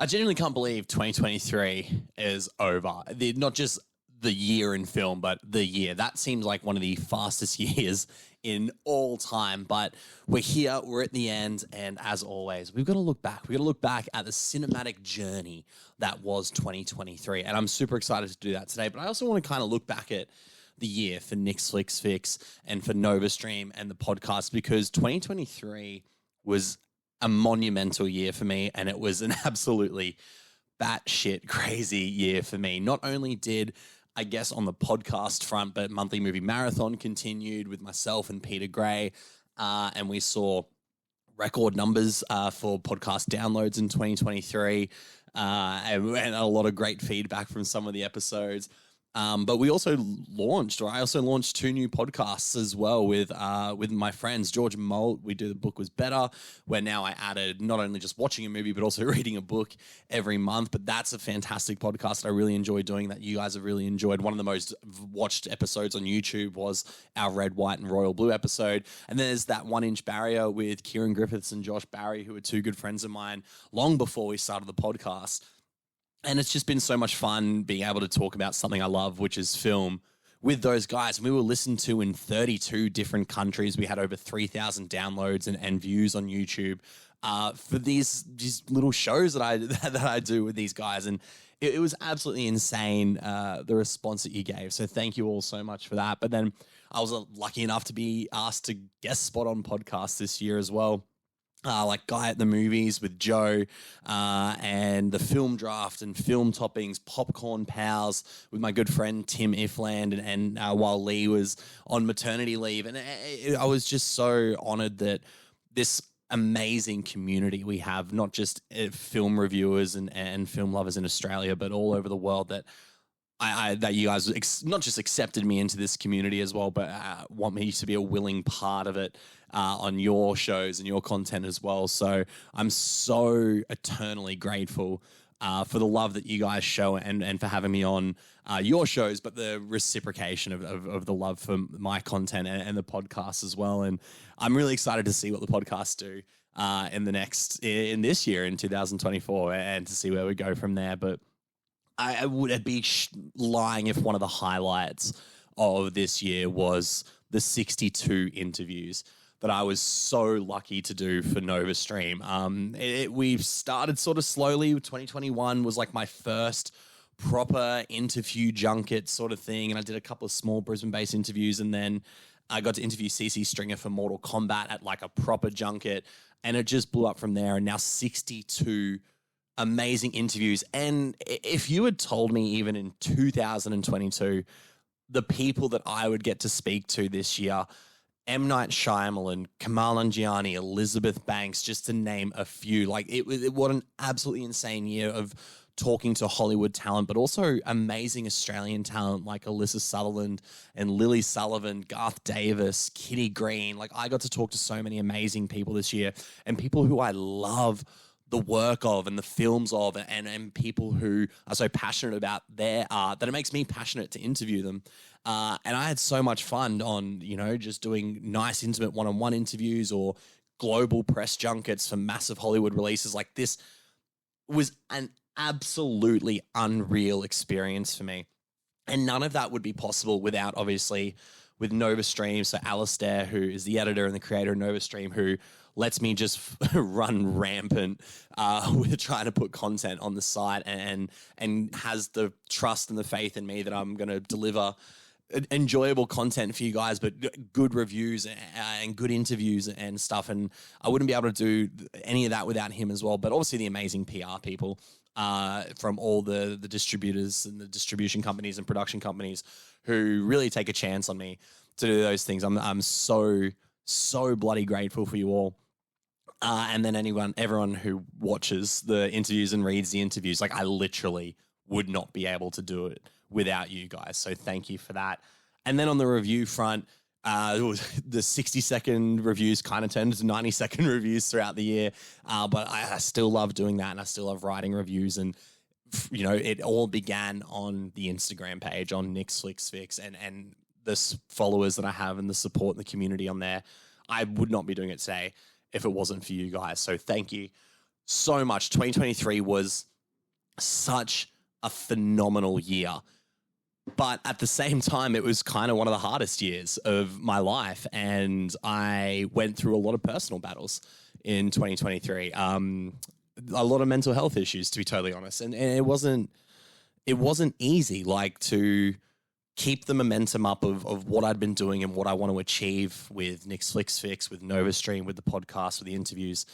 I genuinely can't believe 2023 is over. Not just the year in film, but the year. That seems like one of the fastest years in all time. But we're here, we're at the end, and as always, we've got to look back. We've got to look back at the cinematic journey that was 2023. And I'm super excited to do that today. But I also want to kind of look back at the year for Nick's Flicks Fix and for NovaStream and the podcast, because 2023 was a monumental year for me, and it was an absolutely batshit crazy year for me. Not only did, I guess, on the podcast front, but Monthly Movie Marathon continued with myself and Peter Gray, and we saw record numbers for podcast downloads in 2023, and a lot of great feedback from some of the episodes. But we also I also launched 2 new podcasts as well with my friends, George Molt. We do The Book Was Better, where now I added not only just watching a movie, but also reading a book every month. But that's a fantastic podcast. I really enjoy doing that. You guys have really enjoyed. One of the most watched episodes on YouTube was our Red, White, and Royal Blue episode. And there's that 1 Inch Barrier with Kieran Griffiths and Josh Barry, who are 2 good friends of mine long before we started the podcast. And it's just been so much fun being able to talk about something I love, which is film, with those guys. We were listened to in 32 different countries. We had over 3,000 downloads and views on YouTube for these little shows that I do with these guys. And it was absolutely insane, the response that you gave. So thank you all so much for that. But then I was lucky enough to be asked to guest spot on podcasts this year as well. Like Guy at the Movies with Joe, and the Film Draft and Film Toppings, Popcorn Pals with my good friend Tim Ifland, and while Lee was on maternity leave. And I was just so honored that this amazing community we have, not just film reviewers and film lovers in Australia, but all over the world, that that you guys not just accepted me into this community as well, but want me to be a willing part of it on your shows and your content as well. So I'm so eternally grateful for the love that you guys show, and for having me on your shows, but the reciprocation of the love for my content and the podcast as well. And I'm really excited to see what the podcasts do in this year, in 2024, and to see where we go from there. But I would be lying if one of the highlights of this year was the 62 interviews that I was so lucky to do for NovaStream. We've started sort of slowly. 2021 was like my first proper interview junket sort of thing, and I did a couple of small Brisbane-based interviews, and then I got to interview CC Stringer for Mortal Kombat at like a proper junket, and it just blew up from there. And now 62 amazing interviews. And if you had told me even in 2022, the people that I would get to speak to this year, M. Night Shyamalan, Kamal Nanjiani, Elizabeth Banks, just to name a few, like what an absolutely insane year of talking to Hollywood talent, but also amazing Australian talent like Alyssa Sutherland and Lily Sullivan, Garth Davis, Kitty Green. Like, I got to talk to so many amazing people this year, and people who I love the work of and the films of, and people who are so passionate about their art that it makes me passionate to interview them. And I had so much fun on, just doing nice, intimate one-on-one interviews or global press junkets for massive Hollywood releases. Like, this was an absolutely unreal experience for me. And none of that would be possible without, obviously, with NovaStream. So Alistair, who is the editor and the creator of NovaStream, who lets me just run rampant with trying to put content on the site, and has the trust and the faith in me that I'm going to deliver enjoyable content for you guys, but good reviews and good interviews and stuff. And I wouldn't be able to do any of that without him as well. But obviously the amazing PR people from all the distributors and the distribution companies and production companies who really take a chance on me to do those things. I'm so bloody grateful for you all. And then everyone who watches the interviews and reads the interviews, like, I literally would not be able to do it without you guys. So thank you for that. And then on the review front, the 60-second reviews kind of turned into 90-second reviews throughout the year. But I still love doing that, and I still love writing reviews. And, it all began on the Instagram page, on Nick's Flicks Fix, and the followers that I have and the support and the community on there. I would not be doing it today if it wasn't for you guys. So thank you so much. 2023 was such a phenomenal year. But at the same time, it was kind of one of the hardest years of my life. And I went through a lot of personal battles in 2023. A lot of mental health issues, to be totally honest. And it wasn't easy, like, to keep the momentum up of what I'd been doing and what I want to achieve with Nick's Flicks Fix, with NovaStream, with the podcast, with the interviews.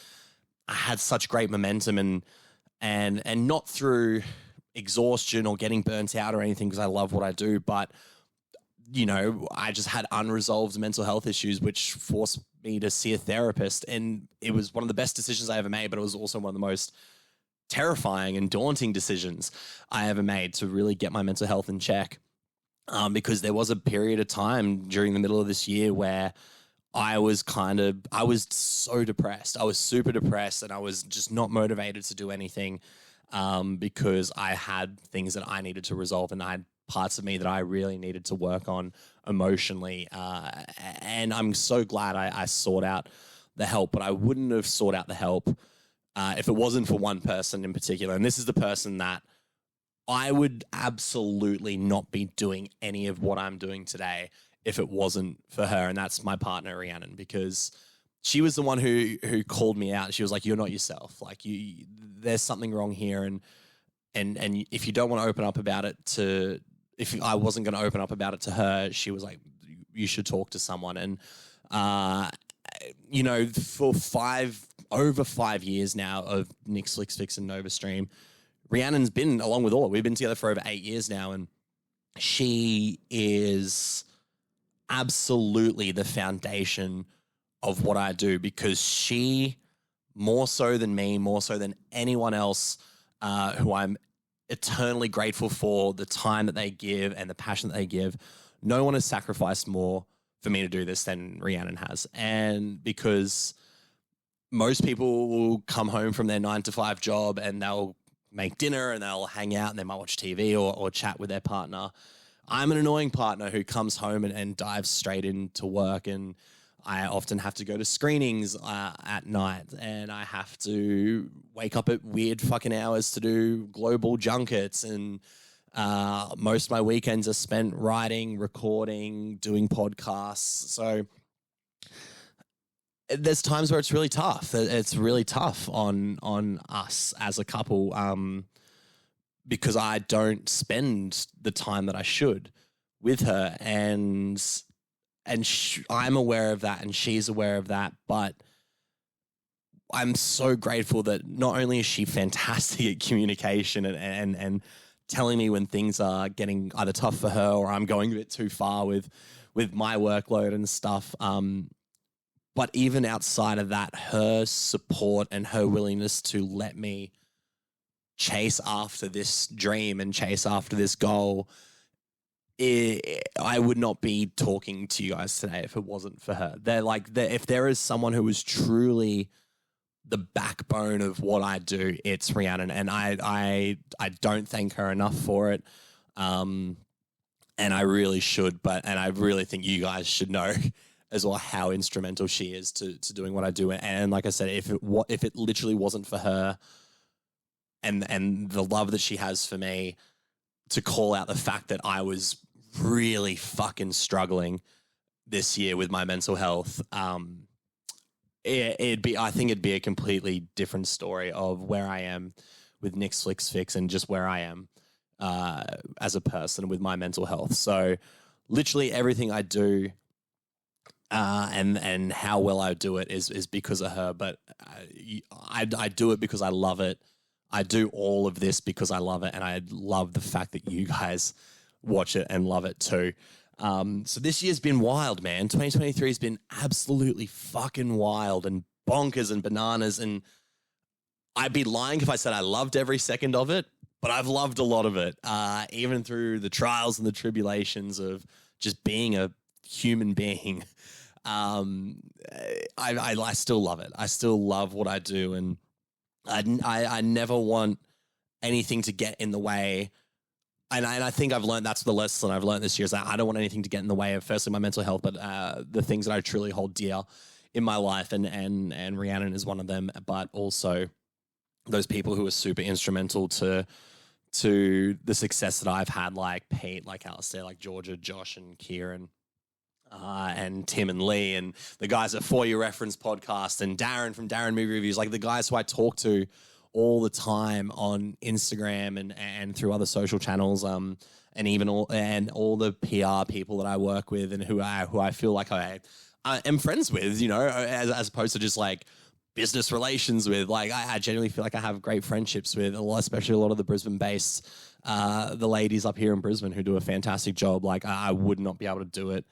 I had such great momentum and not through exhaustion or getting burnt out or anything, because I love what I do, but I just had unresolved mental health issues, which forced me to see a therapist. And it was one of the best decisions I ever made, but it was also one of the most terrifying and daunting decisions I ever made to really get my mental health in check. Because there was a period of time during the middle of this year where I was so depressed. I was super depressed, and I was just not motivated to do anything. Because I had things that I needed to resolve, and I had parts of me that I really needed to work on emotionally. And I'm so glad I sought out the help, but I wouldn't have sought out the help if it wasn't for one person in particular. And this is the person that I would absolutely not be doing any of what I'm doing today if it wasn't for her. And that's my partner, Rhiannon, because she was the one who called me out. She was like, "You're not yourself. Like, there's something wrong here." And if you don't want to open up about it if I wasn't going to open up about it to her, she was like, "You should talk to someone." And, for over 5 years now of Nick's Flicks Fix and NovaStream, Rhiannon's been along with all. We've been together for over 8 years now. And she is absolutely the foundation of what I do, because she, more so than me, more so than anyone else, who I'm eternally grateful for the time that they give and the passion that they give, no one has sacrificed more for me to do this than Rhiannon has. And because most people will come home from their 9-to-5 job and they'll make dinner and they'll hang out and they might watch TV or chat with their partner. I'm an annoying partner who comes home and dives straight into work, and I often have to go to screenings at night, and I have to wake up at weird fucking hours to do global junkets, and most of my weekends are spent writing, recording, doing podcasts. So there's times where it's really tough. It's really tough on us as a couple, because I don't spend the time that I should with her, and I'm aware of that, and she's aware of that. But I'm so grateful that not only is she fantastic at communication and telling me when things are getting either tough for her or I'm going a bit too far with my workload and stuff, but even outside of that, her support and her willingness to let me chase after this dream and chase after this goal, I would not be talking to you guys today if it wasn't for her. If there is someone who is truly the backbone of what I do, it's Rhiannon, and I don't thank her enough for it. And I really should, and I really think you guys should know as well how instrumental she is to doing what I do. And like I said, if it literally wasn't for her and the love that she has for me, to call out the fact that I was really fucking struggling this year with my mental health, I think it'd be a completely different story of where I am with Nick's Flicks Fix and just where I am as a person with my mental health. So literally everything I do and how well I do it is because of her. But I do it because I love it. I do all of this because I love it, and I love the fact that you guys watch it and love it too. So this year's been wild, man. 2023 has been absolutely fucking wild and bonkers and bananas, and I'd be lying if I said I loved every second of it, but I've loved a lot of it, even through the trials and the tribulations of just being a human being. I still love it. I still love what I do, and I never want anything to get in the way. And I think I've learned, that's the lesson I've learned this year, is that I don't want anything to get in the way of, firstly, my mental health, but the things that I truly hold dear in my life. And Rhiannon is one of them, but also those people who are super instrumental to the success that I've had, like Pete, like Alistair, like Georgia, Josh, and Kieran, and Tim and Lee, and the guys at For Your Reference podcast, and Darren from Darren Movie Reviews, like the guys who I talk to all the time on Instagram and through other social channels, and even all the PR people that I work with and who I feel like I am friends with, you know, as opposed to just like business relations with. Like I genuinely feel like I have great friendships with especially a lot of the Brisbane-based the ladies up here in Brisbane who do a fantastic job. Like I would not be able to do it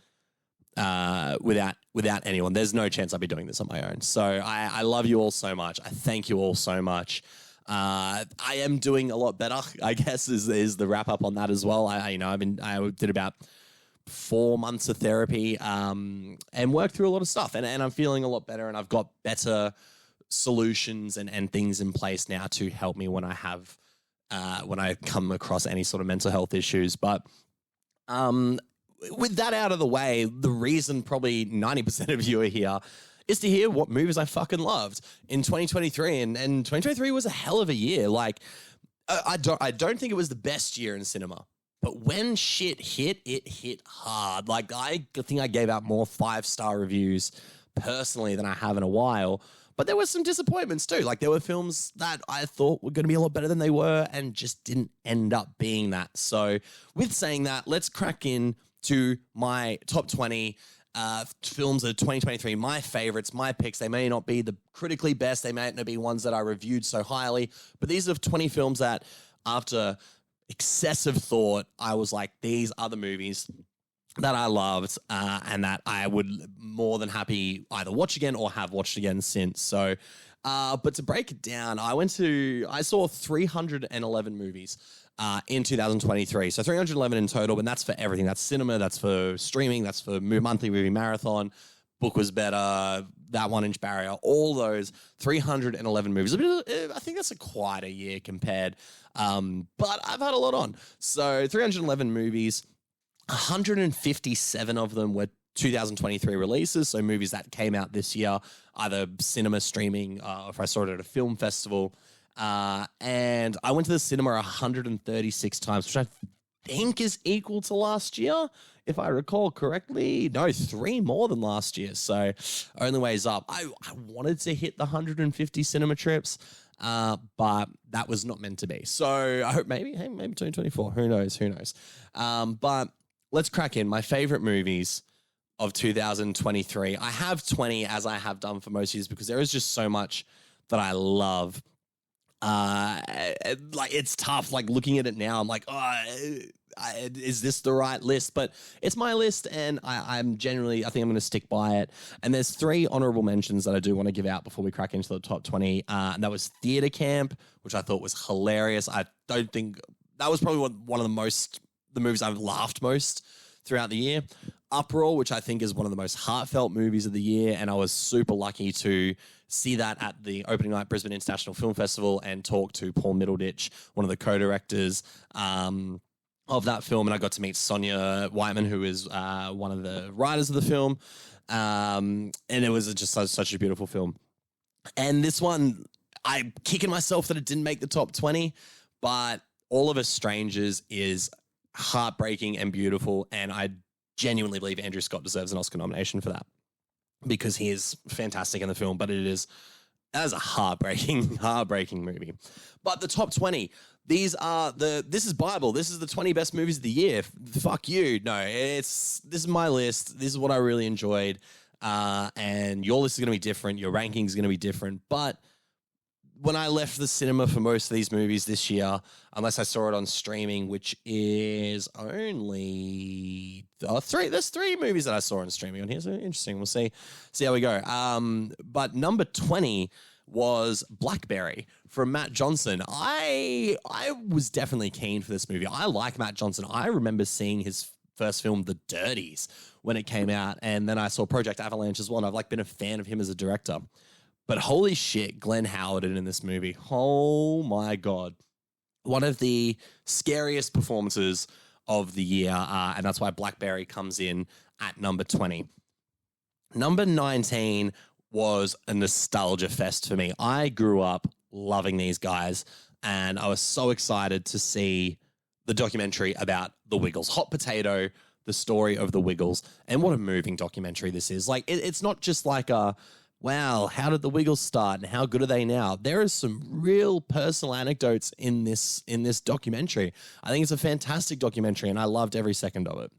without anyone. There's no chance I'd be doing this on my own. So I love you all so much. I thank you all so much. I am doing a lot better, I guess, is the wrap up on that as well. I did about 4 months of therapy and worked through a lot of stuff, and I'm feeling a lot better, and I've got better solutions and things in place now to help me when I come across any sort of mental health issues. But with that out of the way, the reason probably 90% of you are here is to hear what movies I fucking loved in 2023. And 2023 was a hell of a year. Like, I don't think it was the best year in cinema, but when shit hit, it hit hard. Like, I think I gave out more 5-star reviews personally than I have in a while. But there were some disappointments too. Like, there were films that I thought were going to be a lot better than they were and just didn't end up being that. So with saying that, let's crack in to my top 20 films of 2023, my favorites, my picks. They may not be the critically best. They may not be ones that I reviewed so highly, but these are 20 films that after excessive thought, I was like, these are the movies that I loved and that I would more than happy either watch again or have watched again since. So, but to break it down, I saw 311 movies in 2023. So 311 in total, and that's for everything. That's cinema, that's for streaming, that's for monthly movie marathon, Book Was Better, That 1 Inch Barrier, all those 311 movies. I think that's quite a year compared, but I've had a lot on. So 311 movies, 157 of them were 2023 releases, so movies that came out this year, either cinema, streaming, or if I saw it at a film festival. And I went to the cinema 136 times, which I think is equal to last year, if I recall correctly. No, 3 more than last year, so only ways up. I wanted to hit the 150 cinema trips, but that was not meant to be. So I hope maybe 2024. Who knows? But let's crack in. My favorite movies of 2023. I have 20, as I have done for most years, because there is just so much that I love. Like, it's tough, like, looking at it now, I'm like, is this the right list? But it's my list, and I think I'm going to stick by it. And there's 3 honorable mentions that I do want to give out before we crack into the top 20. And that was Theatre Camp, which I thought was hilarious. I don't think that was probably one of the movies I've laughed most throughout the year. Uproar, which I think is one of the most heartfelt movies of the year, and I was super lucky to see that at the opening night Brisbane International Film Festival and talk to Paul Middleditch, one of the co-directors of that film, and I got to meet Sonia Whiteman, who is one of the writers of the film, and it was just such a beautiful film. And this one, I'm kicking myself that it didn't make the top 20, but All of Us Strangers is heartbreaking and beautiful, and I genuinely believe Andrew Scott deserves an Oscar nomination for that because he is fantastic in the film, but that is a heartbreaking movie. But the top 20, this is Bible. This is the 20 best movies of the year. Fuck you. No, this is my list. This is what I really enjoyed. And your list is going to be different. Your ranking is going to be different. But when I left the cinema for most of these movies this year, unless I saw it on streaming, which is only 3. There's 3 movies that I saw on streaming on here. So interesting. We'll see how we go. But number 20 was Blackberry from Matt Johnson. I was definitely keen for this movie. I like Matt Johnson. I remember seeing his first film, The Dirties, when it came out, and then I saw Project Avalanche as well, and I've been a fan of him as a director. But holy shit, Glenn Howard in this movie. Oh my God. One of the scariest performances of the year, and that's why Blackberry comes in at number 20. Number 19 was a nostalgia fest for me. I grew up loving these guys. And I was so excited to see the documentary about the Wiggles. Hot Potato, the story of the Wiggles. And what a moving documentary this is. Like, it's not just like a, wow, how did the Wiggles start and how good are they now? There is some real personal anecdotes in this documentary. I think it's a fantastic documentary and I loved every second of it.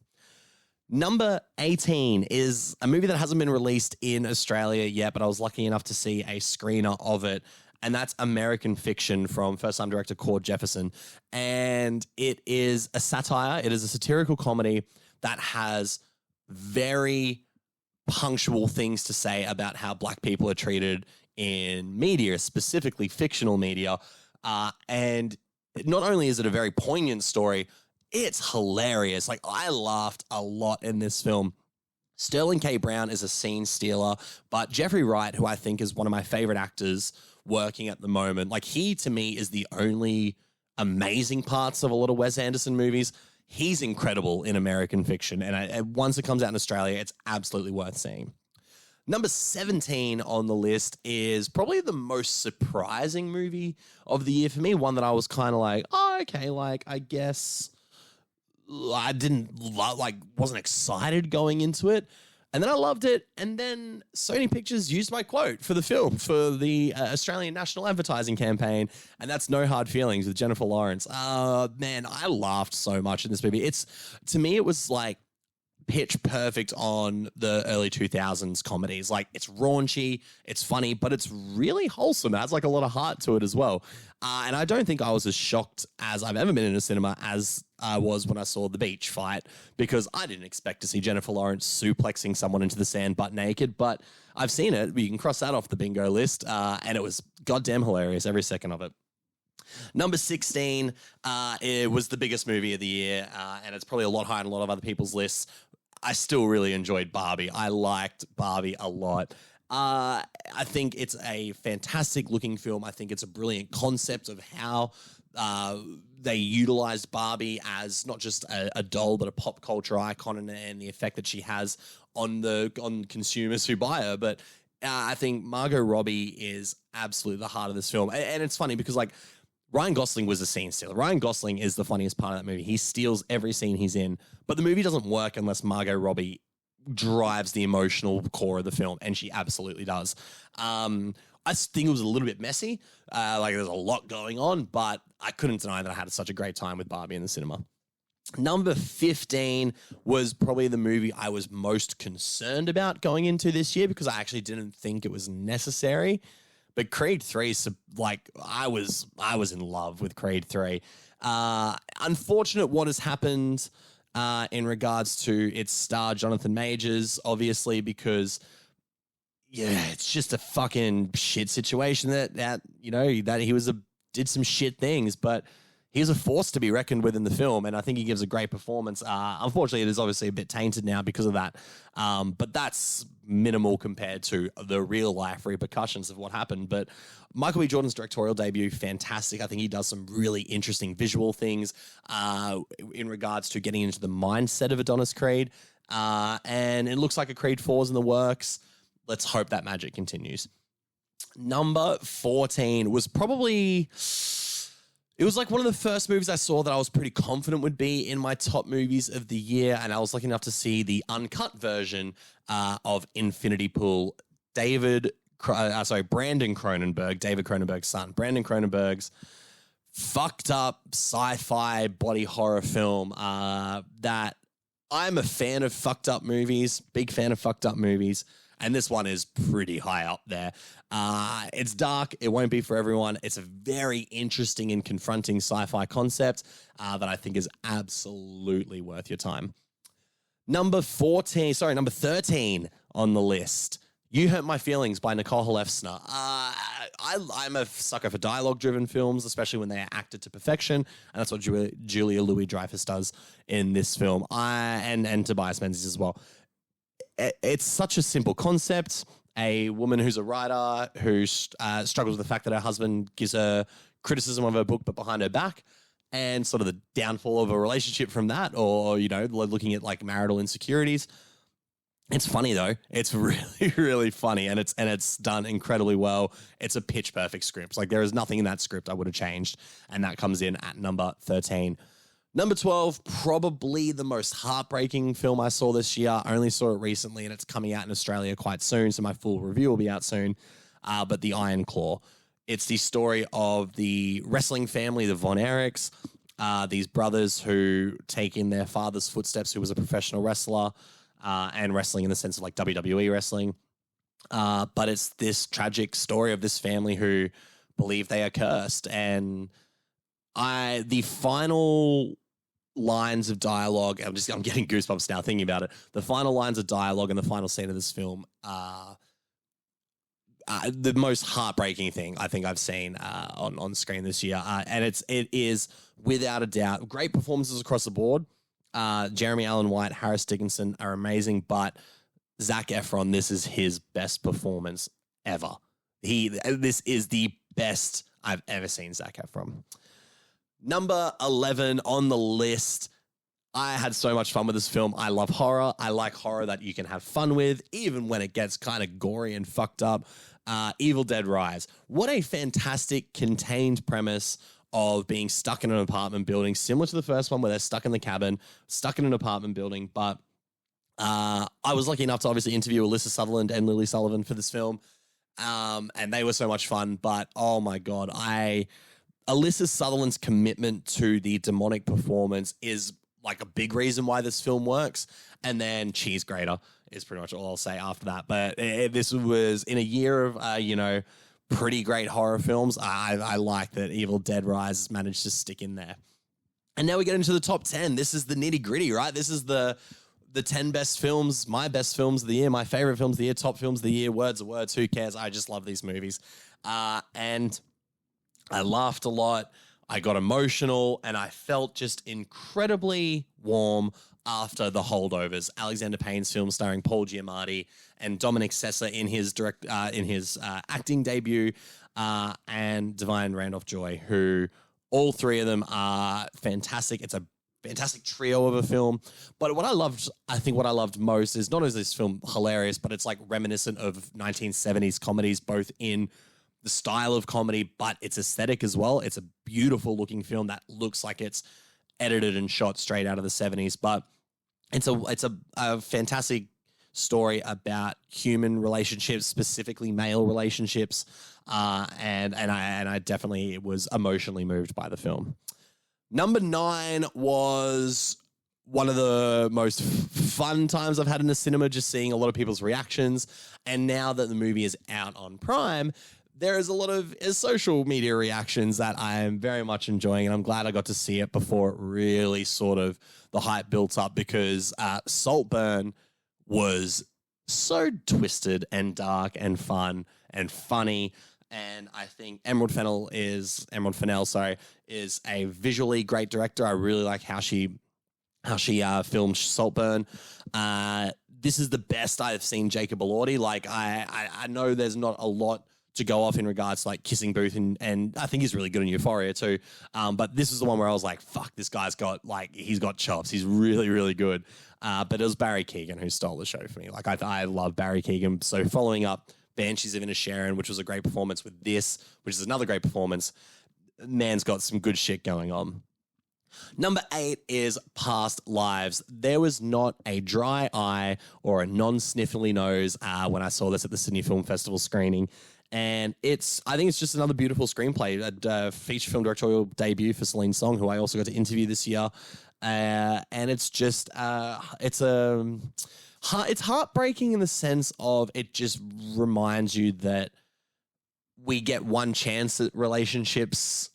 Number 18 is a movie that hasn't been released in Australia yet, but I was lucky enough to see a screener of it. And that's American Fiction from first-time director Cord Jefferson. And it is a satire. It is a satirical comedy that has very punctual things to say about how black people are treated in media, specifically fictional media. And not only is it a very poignant story, it's hilarious. Like, I laughed a lot in this film. Sterling K. Brown is a scene stealer, but Jeffrey Wright, who I think is one of my favorite actors working at the moment, like, he to me is the only amazing parts of a lot of Wes Anderson movies. He's incredible in American Fiction, and once it comes out in Australia, it's absolutely worth seeing. Number 17 on the list is probably the most surprising movie of the year for me, one that I was kind of like, oh, okay, like, I guess I wasn't excited going into it. And then I loved it. And then Sony Pictures used my quote for the film for the Australian National Advertising Campaign. And that's No Hard Feelings with Jennifer Lawrence. Man, I laughed so much in this movie. To me, it was like pitch perfect on the early 2000s comedies. Like, it's raunchy, it's funny, but it's really wholesome. It has like a lot of heart to it as well. And I don't think I was as shocked as I've ever been in a cinema as I was when I saw The Beach Fight, because I didn't expect to see Jennifer Lawrence suplexing someone into the sand butt naked, but I've seen it. You can cross that off the bingo list. And it was goddamn hilarious, every second of it. Number 16, it was the biggest movie of the year, and it's probably a lot higher on a lot of other people's lists. I still really enjoyed Barbie. I liked Barbie a lot. I think it's a fantastic looking film. I think it's a brilliant concept of how they utilized Barbie as not just a doll, but a pop culture icon, and the effect that she has on consumers who buy her. But I think Margot Robbie is absolutely the heart of this film. And it's funny because, like, Ryan Gosling was a scene stealer. Ryan Gosling is the funniest part of that movie. He steals every scene he's in, but the movie doesn't work unless Margot Robbie drives the emotional core of the film, and she absolutely does. I think it was a little bit messy. Like, there's a lot going on, but I couldn't deny that I had such a great time with Barbie in the cinema. Number 15 was probably the movie I was most concerned about going into this year because I actually didn't think it was necessary. But Creed 3, like, I was in love with Creed 3. Unfortunate what has happened in regards to its star, Jonathan Majors, obviously, because, yeah, it's just a fucking shit situation that he did some shit things, but he was a force to be reckoned with in the film, and I think he gives a great performance. Unfortunately, it is obviously a bit tainted now because of that, but that's minimal compared to the real-life repercussions of what happened. But Michael B. Jordan's directorial debut, fantastic. I think he does some really interesting visual things in regards to getting into the mindset of Adonis Creed, and it looks like a Creed 4 is in the works. Let's hope that magic continues. Number 14 was probably... It was like one of the first movies I saw that I was pretty confident would be in my top movies of the year, and I was lucky enough to see the uncut version of Infinity Pool. Brandon Cronenberg, David Cronenberg's son. Brandon Cronenberg's fucked up sci-fi body horror film that I'm a fan of fucked up movies, big fan of fucked up movies. And this one is pretty high up there. It's dark. It won't be for everyone. It's a very interesting and confronting sci-fi concept that I think is absolutely worth your time. Number 13 on the list. You Hurt My Feelings by Nicole Halefsner. I'm a sucker for dialogue-driven films, especially when they are acted to perfection, and that's what Julia Louis-Dreyfus does in this film, and Tobias Menzies as well. It's such a simple concept. A woman who's a writer who struggles with the fact that her husband gives her criticism of her book but behind her back, and sort of the downfall of a relationship from that, or, looking at like marital insecurities. It's funny though. It's really, really funny, and it's done incredibly well. It's a pitch perfect script. Like there is nothing in that script I would have changed, and that comes in at number 13. Number 12, probably the most heartbreaking film I saw this year. I only saw it recently, and it's coming out in Australia quite soon, so my full review will be out soon. But The Iron Claw. It's the story of the wrestling family, the Von Erichs, these brothers who take in their father's footsteps, who was a professional wrestler, and wrestling in the sense of like WWE wrestling. But it's this tragic story of this family who believe they are cursed. And the final lines of dialogue, I'm getting goosebumps now thinking about it. The final lines of dialogue in the final scene of this film are the most heartbreaking thing I think I've seen on screen this year. And it is without a doubt great performances across the board. Jeremy Allen White, Harris Dickinson are amazing, but Zac Efron, this is his best performance ever. This is the best I've ever seen Zac Efron. Number 11 on the list. I had so much fun with this film. I love horror. I like horror that you can have fun with, even when it gets kind of gory and fucked up. Evil Dead Rise. What a fantastic contained premise of being stuck in an apartment building, similar to the first one where they're stuck in the cabin, stuck in an apartment building. But I was lucky enough to obviously interview Alyssa Sutherland and Lily Sullivan for this film. And they were so much fun. But oh my God, Alyssa Sutherland's commitment to the demonic performance is like a big reason why this film works. And then Cheese Grater is pretty much all I'll say after that. But this was in a year of, pretty great horror films. I like that Evil Dead Rise managed to stick in there. And now we get into the top 10. This is the nitty gritty, right? This is the 10 best films, my best films of the year, my favorite films of the year, top films of the year, words are words, who cares? I just love these movies. And I laughed a lot. I got emotional, and I felt just incredibly warm after The Holdovers, Alexander Payne's film starring Paul Giamatti and Dominic Sessa in his acting debut, and Divine Randolph Joy, who all three of them are fantastic. It's a fantastic trio of a film. But what I loved most is not only is this film hilarious, but it's like reminiscent of 1970s comedies, both in the style of comedy, but its aesthetic as well. It's a beautiful looking film that looks like it's edited and shot straight out of the 70s. But it's a fantastic story about human relationships, specifically male relationships. And I definitely was emotionally moved by the film. Number 9 was one of the most fun times I've had in the cinema, just seeing a lot of people's reactions. And now that the movie is out on Prime, there is a lot of social media reactions that I am very much enjoying, and I'm glad I got to see it before it really sort of the hype built up, because Saltburn was so twisted and dark and fun and funny. And I think Emerald Fennell is a visually great director. I really like how she filmed Saltburn. This is the best I have seen Jacob Elordi. Like I know there's not a lot to go off in regards to like Kissing Booth, and I think he's really good in Euphoria too. But this is the one where I was like, fuck, this guy's he's got chops. He's really, really good. But it was Barry Keoghan who stole the show for me. Like I love Barry Keoghan. So following up Banshees of Inisherin, which was a great performance, with this, which is another great performance, man's got some good shit going on. Number 8 is Past Lives. There was not a dry eye or a non-sniffly nose when I saw this at the Sydney Film Festival screening. And I think it's just another beautiful screenplay, a feature film directorial debut for Celine Song, who I also got to interview this year. And it's just, it's heartbreaking in the sense of it just reminds you that we get one chance at relationships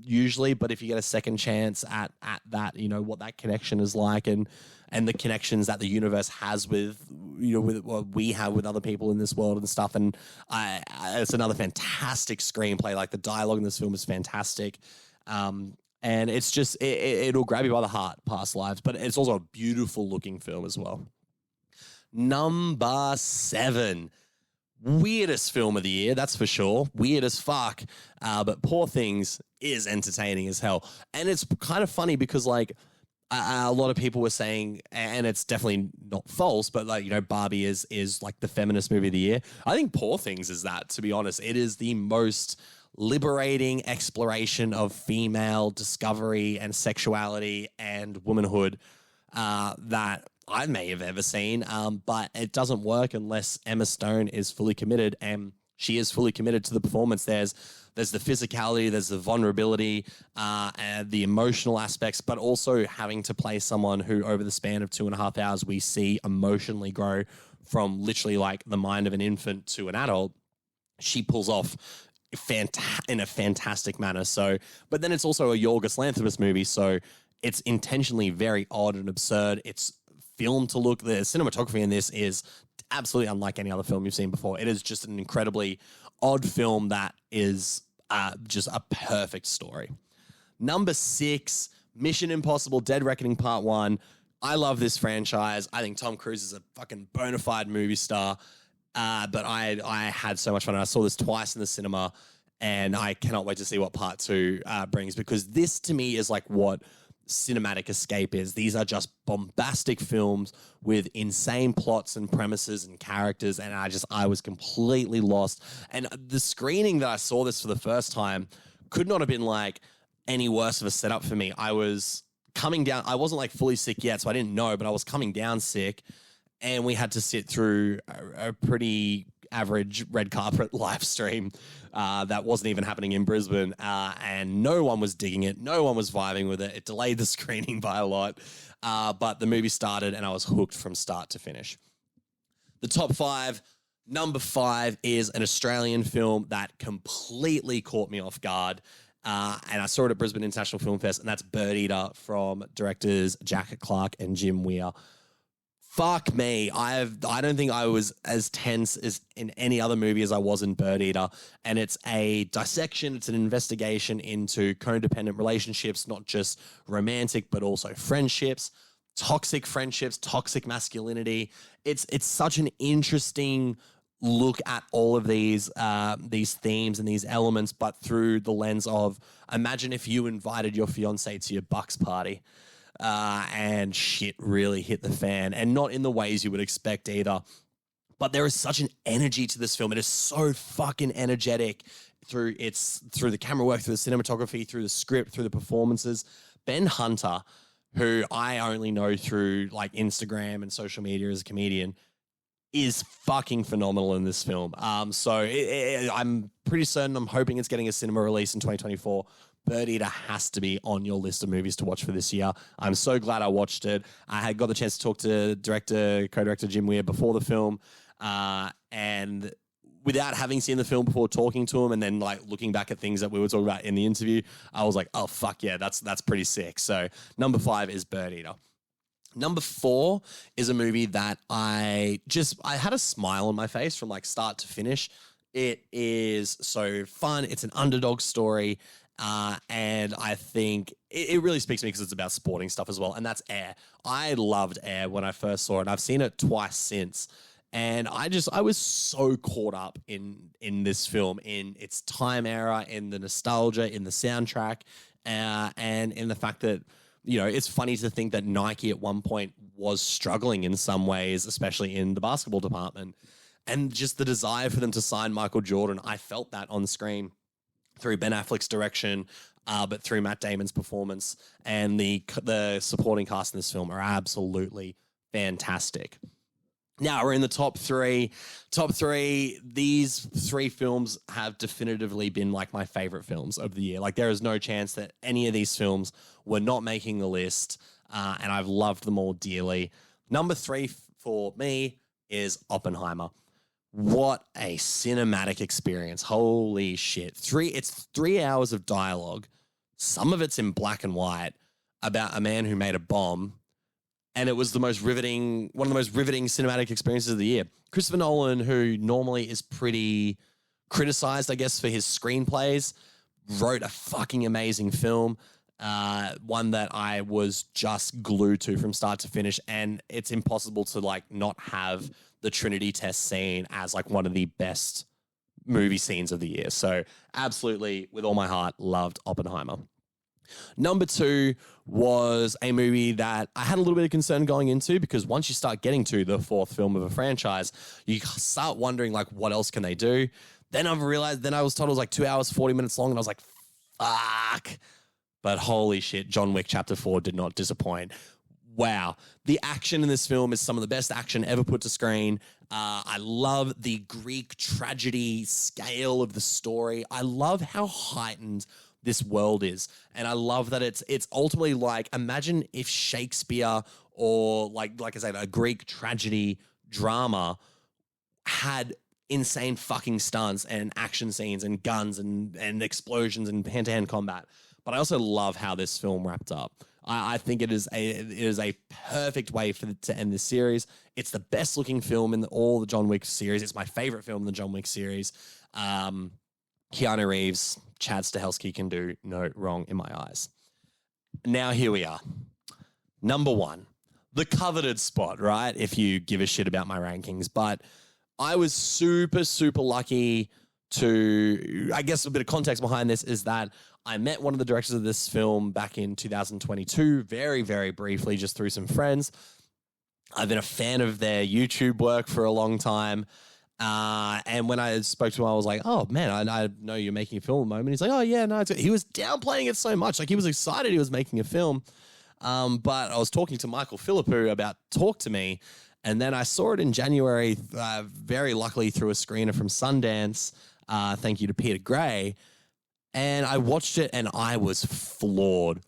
usually, but if you get a second chance at that, what that connection is like, and the connections that the universe has with what we have with other people in this world and stuff. And it's another fantastic screenplay. Like the dialogue in this film is fantastic. And it's just, it'll grab you by the heart, Past Lives, but it's also a beautiful looking film as well. Number 7, weirdest film of the year, that's for sure. Weird as fuck. But Poor Things is entertaining as hell. And it's kind of funny because like a lot of people were saying, and it's definitely not false, but like, you know, Barbie is like the feminist movie of the year. I think Poor Things is that, to be honest. It is the most liberating exploration of female discovery and sexuality and womanhood that I may have ever seen. But it doesn't work unless Emma Stone is fully committed, and she is fully committed to the performance. There's the physicality, there's the vulnerability, and the emotional aspects, but also having to play someone who, over the span of 2.5 hours, we see emotionally grow from literally like the mind of an infant to an adult. She pulls off in a fantastic manner. So, but then it's also a Yorgos Lanthimos movie, so it's intentionally very odd and absurd. It's filmed to look, the cinematography in this is absolutely unlike any other film you've seen before. It is just an incredibly odd film that is just a perfect story. Number 6, Mission Impossible Dead Reckoning Part 1. I love this franchise. I think Tom Cruise is a fucking bona fide movie star. But I had so much fun. I saw this twice in the cinema, and I cannot wait to see what Part 2 brings, because this to me is like what cinematic escape is. These are just bombastic films with insane plots and premises and characters, and I was completely lost. And the screening that I saw this for the first time could not have been like any worse of a setup for me. I was coming down, I wasn't like fully sick yet, so I didn't know, but I was coming down sick, and we had to sit through a pretty average red carpet live stream that wasn't even happening in Brisbane, and no one was digging it. No one was vibing with it. It delayed the screening by a lot, but the movie started and I was hooked from start to finish. The top 5, number 5 is an Australian film that completely caught me off guard, and I saw it at Brisbane International Film Fest, and that's Bird Eater from directors Jack Clark and Jim Weir. Fuck me. I don't think I was as tense as in any other movie as I was in Bird Eater. And it's a dissection, it's an investigation into codependent relationships, not just romantic, but also friendships, toxic masculinity. It's such an interesting look at all of these themes and these elements, but through the lens of, imagine if you invited your fiance to your Bucks party. And shit really hit the fan, and not in the ways you would expect either. But there is such an energy to this film. It is so fucking energetic through the camera work, through the cinematography, through the script, through the performances. Ben Hunter, who I only know through like Instagram and social media as a comedian, is fucking phenomenal in this film. I'm pretty certain, I'm hoping it's getting a cinema release in 2024. Bird Eater has to be on your list of movies to watch for this year. I'm so glad I watched it. I had got the chance to talk to co-director Jim Weir before the film, and without having seen the film before, talking to him and then like looking back at things that we were talking about in the interview, I was like, oh fuck yeah, that's pretty sick. So number 5 is Bird Eater. Number 4 is a movie that I had a smile on my face from like start to finish. It is so fun. It's an underdog story. And I think it really speaks to me because it's about sporting stuff as well. And that's Air. I loved Air when I first saw it. And I've seen it twice since. And I was so caught up in this film, in its time era, in the nostalgia, in the soundtrack, and in the fact that, you know, it's funny to think that Nike at one point was struggling in some ways, especially in the basketball department. And just the desire for them to sign Michael Jordan, I felt that on screen through Ben Affleck's direction, but through Matt Damon's performance. And the supporting cast in this film are absolutely fantastic. Now we're in the top 3. Top 3, these 3 films have definitively been like my favorite films of the year. Like there is no chance that any of these films were not making the list, and I've loved them all dearly. Number 3 for me is Oppenheimer. What a cinematic experience. Holy shit. It's 3 hours of dialogue. Some of it's in black and white about a man who made a bomb. And it was one of the most riveting cinematic experiences of the year. Christopher Nolan, who normally is pretty criticized, I guess, for his screenplays, wrote a fucking amazing film. One that I was just glued to from start to finish. And it's impossible to like not have the Trinity test scene as like one of the best movie scenes of the year. So absolutely, with all my heart, loved Oppenheimer. Number 2 was a movie that I had a little bit of concern going into, because once you start getting to the 4th film of a franchise, you start wondering, like, what else can they do? Then I've realized, then I was told it was like 2 hours, 40 minutes long, and I was like, fuck. But holy shit, John Wick Chapter 4 did not disappoint. Wow. The action in this film is some of the best action ever put to screen. I love the Greek tragedy scale of the story. I love how heightened this world is. And I love that it's ultimately like, imagine if Shakespeare or like I said, a Greek tragedy drama had insane fucking stunts and action scenes and guns and explosions and hand-to-hand combat. But I also love how this film wrapped up. I think it is a perfect way to end this series. It's the best looking film in all the John Wick series. It's my favorite film in the John Wick series. Keanu Reeves, Chad Stahelski can do no wrong in my eyes. Now here we are. Number 1, the coveted spot, right? If you give a shit about my rankings. But I was super, super lucky to, I guess a bit of context behind this is that I met one of the directors of this film back in 2022, very, very briefly, just through some friends. I've been a fan of their YouTube work for a long time. And when I spoke to him, I was like, oh, man, I know you're making a film at the moment. He's like, oh, yeah, no. He was downplaying it so much. Like, he was excited he was making a film. But I was talking to Michael Philippou about Talk to Me. And then I saw it in January, very luckily through a screener from Sundance. Thank you to Peter Gray. And I watched it and I was floored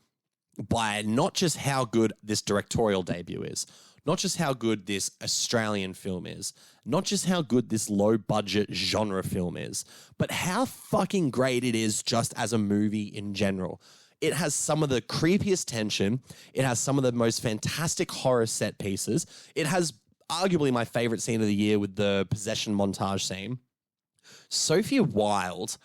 by not just how good this directorial debut is, not just how good this Australian film is, not just how good this low-budget genre film is, but how fucking great it is just as a movie in general. It has some of the creepiest tension. It has some of the most fantastic horror set pieces. It has arguably my favorite scene of the year with the possession montage scene. Sophia Wilde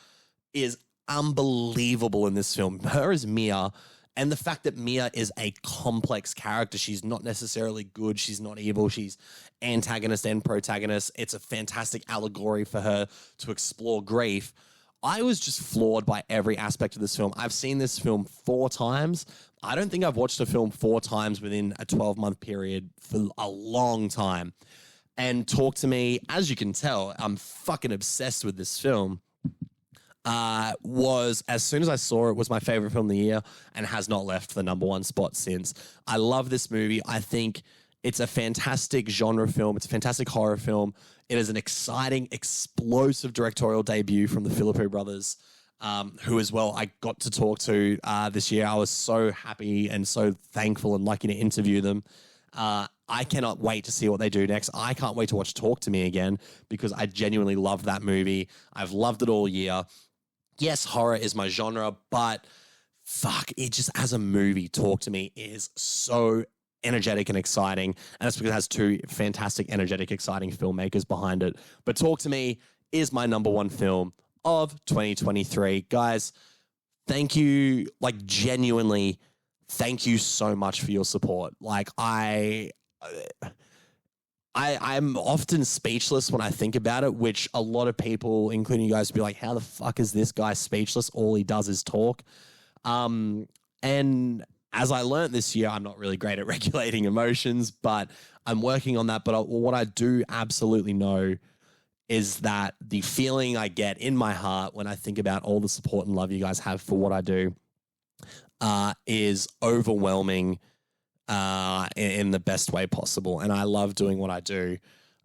is unbelievable in this film. Her as Mia, and the fact that Mia is a complex character. She's not necessarily good. She's not evil. She's antagonist and protagonist. It's a fantastic allegory for her to explore grief. I was just floored by every aspect of this film. I've seen this film 4 times. I don't think I've watched a film 4 times within a 12-month period for a long time. And Talk to Me, as you can tell, I'm fucking obsessed with this film. Was, as soon as I saw it, was my favorite film of the year and has not left the number 1 spot since. I love this movie. I think it's a fantastic genre film. It's a fantastic horror film. It is an exciting, explosive directorial debut from the Philippou brothers, who as well I got to talk to this year. I was so happy and so thankful and lucky to interview them. I cannot wait to see what they do next. I can't wait to watch Talk to Me again because I genuinely love that movie. I've loved it all year. Yes, horror is my genre, but fuck, it just as a movie, Talk to Me is so energetic and exciting. And that's because it has 2 fantastic, energetic, exciting filmmakers behind it. But Talk to Me is my number 1 film of 2023. Guys, thank you, like genuinely, thank you so much for your support. Like I'm often speechless when I think about it, which a lot of people, including you guys, will be like, how the fuck is this guy speechless? All he does is talk. And as I learned this year, I'm not really great at regulating emotions, but I'm working on that. But what I do absolutely know is that the feeling I get in my heart when I think about all the support and love you guys have for what I do is overwhelming in the best way possible. And I love doing what I do,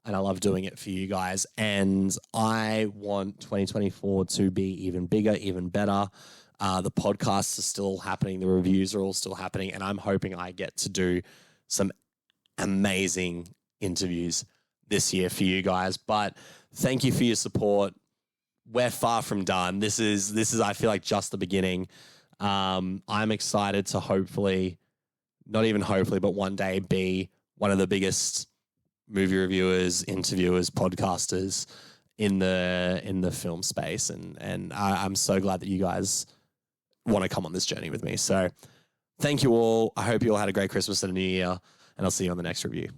and I love doing it for you guys. And I want 2024 to be even bigger, even better. The podcasts are still happening. The reviews are all still happening. And I'm hoping I get to do some amazing interviews this year for you guys. But thank you for your support. We're far from done. This is I feel like just the beginning. I'm excited to hopefully, not even hopefully, but one day be one of the biggest movie reviewers, interviewers, podcasters in the film space. And I'm so glad that you guys want to come on this journey with me. So thank you all. I hope you all had a great Christmas and a New Year, and I'll see you on the next review.